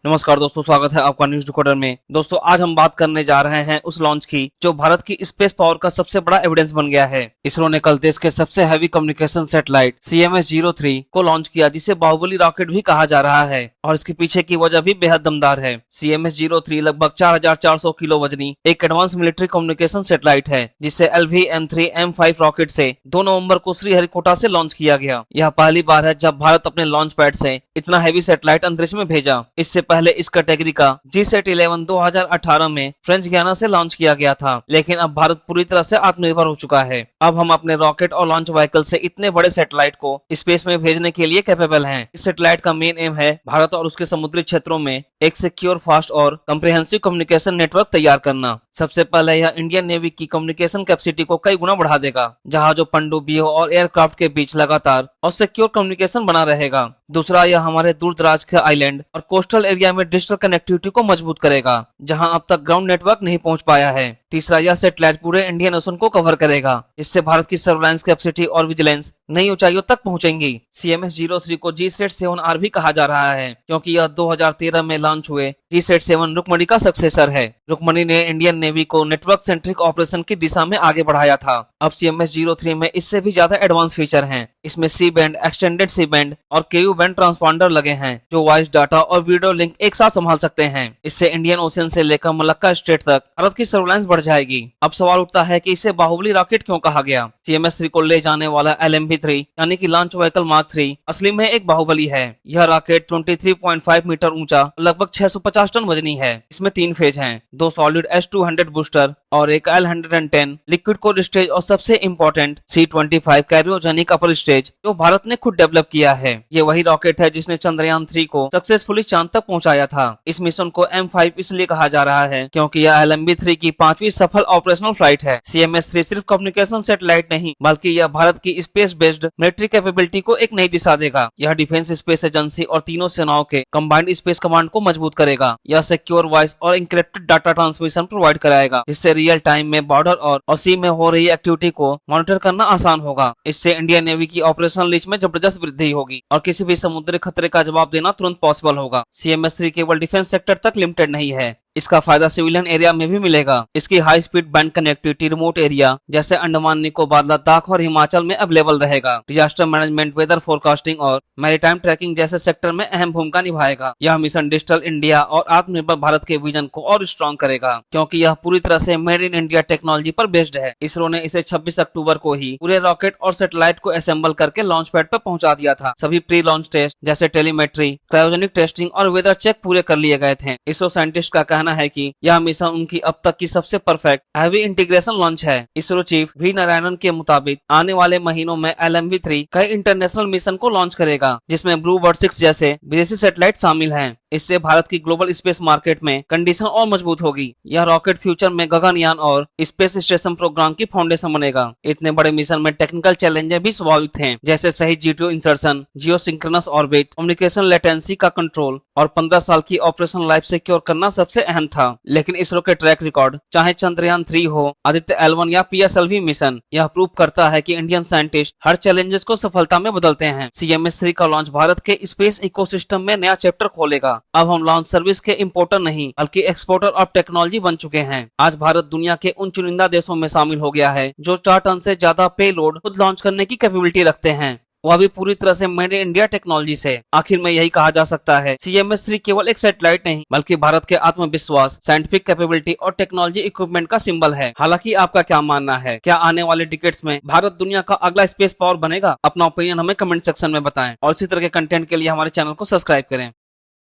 नमस्कार दोस्तों, स्वागत है आपका न्यूज डिकोडर में। दोस्तों, आज हम बात करने जा रहे हैं उस लॉन्च की जो भारत की स्पेस पावर का सबसे बड़ा एविडेंस बन गया है। इसरो ने कल देश के सबसे हैवी कम्युनिकेशन सैटेलाइट CMS-03 को लॉन्च किया, जिसे बाहुबली रॉकेट भी कहा जा रहा है और इसके पीछे की वजह भी बेहद दमदार है। CMS-03 लगभग 4400 किलो वजनी एक एडवांस मिलिट्री कम्युनिकेशन सैटेलाइट है, जिसे LV-M3M5 रॉकेट से 2 नवंबर को श्रीहरिकोटा से लॉन्च किया गया। यह पहली बार है जब भारत अपने लॉन्च पैड से इतना हैवी सैटेलाइट अंतरिक्ष में भेजा। इससे पहले इस कैटेगरी का GSAT-11 2018 में फ्रेंच गयाना से लॉन्च किया गया था, लेकिन अब भारत पूरी तरह से आत्मनिर्भर हो चुका है। अब हम अपने रॉकेट और लॉन्च व्हीकल से इतने बड़े सैटेलाइट को स्पेस में भेजने के लिए कैपेबल हैं। इस सैटेलाइट का मेन एम है भारत और उसके समुद्री क्षेत्रों में एक सिक्योर, फास्ट और कम्प्रिहेंसिव कम्युनिकेशन नेटवर्क तैयार करना। सबसे पहले यह इंडियन नेवी की कम्युनिकेशन कैपेसिटी को कई गुना बढ़ा देगा। जहाजों, पनडुब्बियों और एयरक्राफ्ट के बीच लगातार और सिक्योर कम्युनिकेशन बना रहेगा। दूसरा, यह हमारे दूर दराज के आइलैंड और कोस्टल एरिया में डिजिटल कनेक्टिविटी को मजबूत करेगा, जहां अब तक ग्राउंड नेटवर्क नहीं पहुंच पाया है। तीसरा, यह सैटेलाइट पूरे इंडियन ओशन को कवर करेगा। इससे भारत की सर्विलांस कैपेसिटी और विजिलेंस नई ऊंचाइयों तक पहुंचेंगी। CMS-03 को GSAT-7R भी कहा जा रहा है, क्योंकि यह 2013 में लॉन्च हुए GSAT-7 रुकमणी का सक्सेसर है। रुकमणी ने इंडियन नेवी को नेटवर्क सेंट्रिक ऑपरेशन की दिशा में आगे बढ़ाया था। अब CMS-03 में इससे भी ज्यादा एडवांस फीचर हैं। इसमें C band, extended C band और KU बैंड ट्रांसपॉन्डर लगे हैं, जो वॉइस डाटा और वीडियो लिंक एक साथ संभाल सकते हैं। इससे इंडियन ओशन से लेकर मलक्का स्ट्रेट तक भारत की सर्विलांस बढ़ जाएगी। अब सवाल उठता है कि इसे बाहुबली रॉकेट क्यों कहा गया। CMS-3 को ले जाने वाला LMV-3 यानी कि लॉन्च व्हीकल मार्क 3 असली में एक बाहुबली है। यह रॉकेट 23.5 मीटर ऊंचा, लगभग 650 टन वजनी है। इसमें 3 फेज हैं, 2 सॉलिड S-200 बूस्टर और एक L-110 लिक्विड कोर स्टेज और सबसे important C-25 cryogenic upper stage, जो भारत ने खुद डेवलप किया है। ये वही रॉकेट है जिसने चंद्रयान 3 को सक्सेसफुली चांद तक पहुंचाया था। इस मिशन को M5 इसलिए कहा जा रहा है क्योंकि यह LMV-3 की 5वीं सफल ऑपरेशनल फ्लाइट है। CMS-3 सिर्फ कम्युनिकेशन सैटेलाइट नहीं, बल्कि यह भारत की स्पेस बेस्ड मिलिट्री कैपेबिलिटी को एक नई दिशा देगा। यह डिफेंस स्पेस एजेंसी और तीनों सेनाओं के कंबाइंड स्पेस कमांड को मजबूत करेगा। यह सिक्योर वॉइस और इंक्रिप्टेड डाटा ट्रांसमिशन प्रोवाइड कराएगा, जिससे रियल टाइम में बॉर्डर और सी में हो रही एक्टिविटी को मॉनिटर करना आसान होगा। इससे इंडियन नेवी की ऑपरेशनल रीच में जबरदस्त वृद्धि होगी और किसी भी समुद्री खतरे का जवाब देना तुरंत पॉसिबल होगा। CMS-3 केवल डिफेंस सेक्टर तक लिमिटेड नहीं है, इसका फायदा सिविलियन एरिया में भी मिलेगा। इसकी high speed band connectivity remote area जैसे अंडमान निकोबार, लद्दाख और हिमाचल में अवेलेबल रहेगा। डिजास्टर मैनेजमेंट, वेदर फोरकास्टिंग और मैरीटाइम ट्रैकिंग जैसे सेक्टर में अहम भूमिका निभाएगा। यह मिशन डिजिटल इंडिया और आत्मनिर्भर भारत के विजन को और स्ट्रॉन्ग करेगा, क्योंकि यह पूरी तरह से मेड इन इंडिया टेक्नोलॉजी पर बेस्ड है। इसरो ने इसे 26 अक्टूबर को ही पूरे रॉकेट और सैटेलाइट को असेंबल करके लॉन्च पैड पर पहुंचा दिया था। सभी प्री लॉन्च टेस्ट जैसे टेलीमेट्री, क्रायोजेनिक टेस्टिंग और वेदर चेक पूरे कर लिए गए थे। इसरो साइंटिस्ट का कहना है कि यह मिशन उनकी अब तक की सबसे परफेक्ट हैवी इंटीग्रेशन लॉन्च है। इसरो चीफ V नारायणन के मुताबिक आने वाले महीनों में LMV-3 कई इंटरनेशनल मिशन को लॉन्च करेगा, जिसमें ब्लू बर्ड 6 जैसे विदेशी सैटेलाइट शामिल हैं। इससे भारत की ग्लोबल स्पेस मार्केट में कंडीशन और मजबूत होगी। यह रॉकेट फ्यूचर में गगनयान और स्पेस स्टेशन प्रोग्राम की फाउंडेशन बनेगा। इतने बड़े मिशन में टेक्निकल चैलेंजेस भी स्वाभाविक थे, जैसे सही GTO इंसर्शन, जियो सिंक्रोनस ऑर्बिट, कम्युनिकेशन लेटेंसी का कंट्रोल और 15 साल की ऑपरेशन लाइफ सिक्योर करना सबसे अहम था। लेकिन इसरो के ट्रैक रिकॉर्ड, चाहे चंद्रयान 3 हो, आदित्य L1 या PSLV मिशन, यह प्रूव करता है कि इंडियन साइंटिस्ट हर चैलेंजेस को सफलता में बदलते हैं। CMS-3 का लॉन्च भारत के स्पेस इकोसिस्टम में नया चैप्टर खोलेगा। अब हम लॉन्च सर्विस के इंपोर्टर नहीं, बल्कि एक्सपोर्टर ऑफ टेक्नोलॉजी बन चुके हैं। आज भारत दुनिया के उन चुनिंदा देशों में शामिल हो गया है जो 4 टन से ज्यादा पेलोड खुद लॉन्च करने की कैपेबिलिटी रखते हैं, वह भी पूरी तरह से मेड इन इंडिया टेक्नोलॉजी से। आखिर में यही कहा जा सकता है, CMS-3 केवल एक सैटेलाइट नहीं, बल्कि भारत के आत्मविश्वास, साइंटिफिक कैपेबिलिटी और टेक्नोलॉजी इक्विपमेंट का सिंबल है। हालांकि आपका क्या मानना है? क्या आने वाले डिकेड्स में भारत दुनिया का अगला स्पेस पावर बनेगा? अपना ओपिनियन हमें कमेंट सेक्शन में बताएं और इसी तरह के कंटेंट के लिए हमारे चैनल को सब्सक्राइब करें।